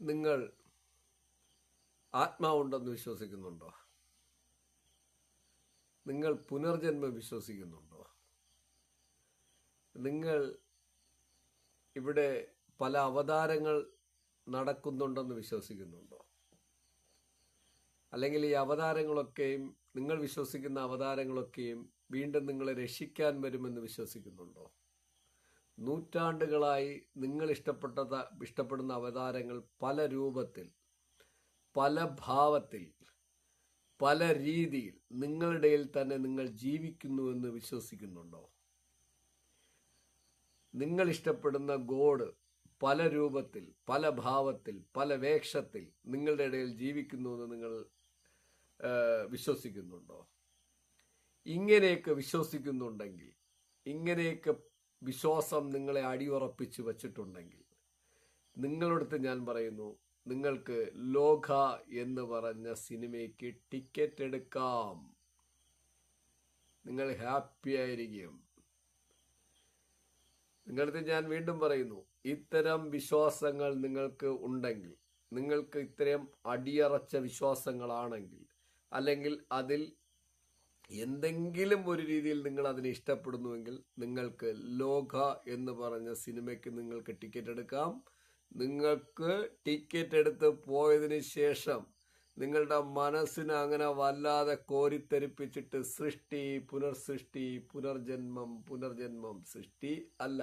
നിങ്ങൾ ആത്മാവുണ്ടെന്ന് വിശ്വസിക്കുന്നുണ്ടോ? നിങ്ങൾ പുനർജന്മം വിശ്വസിക്കുന്നുണ്ടോ? നിങ്ങൾ ഇവിടെ പല അവതാരങ്ങൾ നടക്കുന്നുണ്ടെന്ന് വിശ്വസിക്കുന്നുണ്ടോ? അല്ലെങ്കിൽ ഈ അവതാരങ്ങളൊക്കെയും, നിങ്ങൾ വിശ്വസിക്കുന്ന അവതാരങ്ങളൊക്കെയും വീണ്ടും നിങ്ങളെ രക്ഷിക്കാൻ വരുമെന്ന് വിശ്വസിക്കുന്നുണ്ടോ? നൂറ്റാണ്ടുകളായി നിങ്ങൾ ഇഷ്ടപ്പെടുന്ന അവതാരങ്ങൾ പല രൂപത്തിൽ, പല ഭാവത്തിൽ, പല രീതിയിൽ നിങ്ങളുടെ തന്നെ നിങ്ങൾ ജീവിക്കുന്നുവെന്ന് വിശ്വസിക്കുന്നുണ്ടോ? നിങ്ങൾ ഇഷ്ടപ്പെടുന്ന ഗോഡ് പല രൂപത്തിൽ, പല ഭാവത്തിൽ, പല വേഷത്തിൽ നിങ്ങളുടെ ഇടയിൽ ജീവിക്കുന്നുവെന്ന് നിങ്ങൾ വിശ്വസിക്കുന്നുണ്ടോ? ഇങ്ങനെയൊക്കെ വിശ്വസിക്കുന്നുണ്ടെങ്കിൽ, ഇങ്ങനെയൊക്കെ വിശ്വാസം നിങ്ങളെ അടിയുറപ്പിച്ചു വച്ചിട്ടുണ്ടെങ്കിൽ, നിങ്ങളടുത്ത് ഞാൻ പറയുന്നു, നിങ്ങൾക്ക് ലോക എന്ന് പറഞ്ഞ സിനിമയ്ക്ക് ടിക്കറ്റ് എടുക്കാം. നിങ്ങൾ ഹാപ്പി ആയിരിക്കും. നിങ്ങളടുത്ത് ഞാൻ വീണ്ടും പറയുന്നു, ഇത്തരം വിശ്വാസങ്ങൾ നിങ്ങൾക്ക് ഉണ്ടെങ്കിൽ, നിങ്ങൾക്ക് ഇത്തരം അടിയറച്ച വിശ്വാസങ്ങളാണെങ്കിൽ, അല്ലെങ്കിൽ അതിൽ എന്തെങ്കിലും ഒരു രീതിയിൽ നിങ്ങൾ അതിനെ ഇഷ്ടപ്പെടുന്നുവെങ്കിൽ, നിങ്ങൾക്ക് ലോക എന്ന് പറഞ്ഞ സിനിമയ്ക്ക് നിങ്ങൾക്ക് ടിക്കറ്റ് എടുക്കാം. നിങ്ങൾക്ക് ടിക്കറ്റ് എടുത്ത് പോയതിന് ശേഷം നിങ്ങളുടെ മനസ്സിനെ അങ്ങനെ വല്ലാതെ കോരിത്തെരിപ്പിച്ചിട്ട് സൃഷ്ടി, പുനർസൃഷ്ടി, പുനർജന്മം, സൃഷ്ടി അല്ല,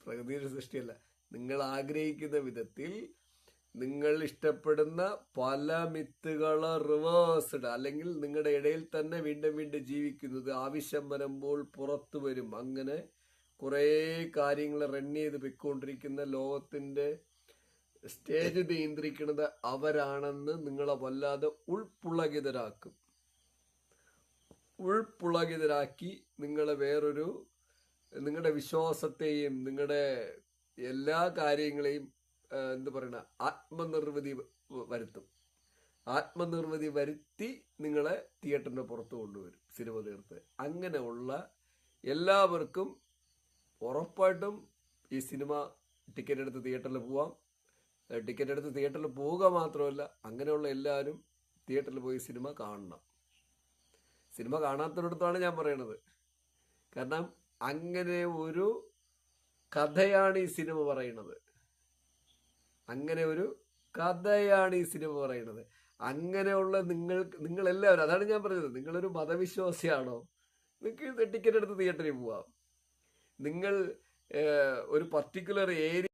പ്രകൃതിയുടെ സൃഷ്ടിയല്ല, നിങ്ങൾ ആഗ്രഹിക്കുന്ന വിധത്തിൽ നിങ്ങൾ ഇഷ്ടപ്പെടുന്ന പല മിത്തുകള് റിവേഴ്സ്ഡ്, അല്ലെങ്കിൽ നിങ്ങളുടെ ഇടയിൽ തന്നെ വീണ്ടും ജീവിക്കുന്നത്, ആവശ്യം വരുമ്പോൾ പുറത്തു വരും. അങ്ങനെ കുറേ കാര്യങ്ങൾ റൺ ചെയ്ത് പൊയ്ക്കൊണ്ടിരിക്കുന്ന ലോകത്തിന്റെ സ്റ്റേജ് നിയന്ത്രിക്കുന്നത് അവരാണെന്ന് നിങ്ങളെ വല്ലാതെ ഉൾപ്പുളകിതരാക്കി നിങ്ങളെ നിങ്ങളുടെ വിശ്വാസത്തെയും നിങ്ങളുടെ എല്ലാ കാര്യങ്ങളെയും ആത്മനിർവൃതി വരുത്തി നിങ്ങളെ തിയേറ്ററിന്റെ പുറത്ത് കൊണ്ടുവരും സിനിമ തീർത്ത്. അങ്ങനെയുള്ള എല്ലാവർക്കും ഉറപ്പായിട്ടും ഈ സിനിമ ടിക്കറ്റ് എടുത്ത് തിയേറ്ററിൽ പോവാം. ടിക്കറ്റ് എടുത്ത് തിയേറ്ററിൽ പോവുക മാത്രമല്ല, അങ്ങനെയുള്ള എല്ലാവരും തിയേറ്ററിൽ പോയി സിനിമ കാണണം. സിനിമ കാണാത്തടത്താണ് ഞാൻ പറയണത്. കാരണം അങ്ങനെ ഒരു കഥയാണ് ഈ സിനിമ പറയുന്നത്. അങ്ങനെയുള്ള നിങ്ങളെല്ലാവരും, അതാണ് ഞാൻ പറഞ്ഞത്, നിങ്ങളൊരു മതവിശ്വാസിയാണോ, നിങ്ങൾക്ക് ടിക്കറ്റ് എടുത്ത് തിയേറ്ററിൽ പോവാം. നിങ്ങൾ ഒരു പർട്ടിക്കുലർ ഏരിയ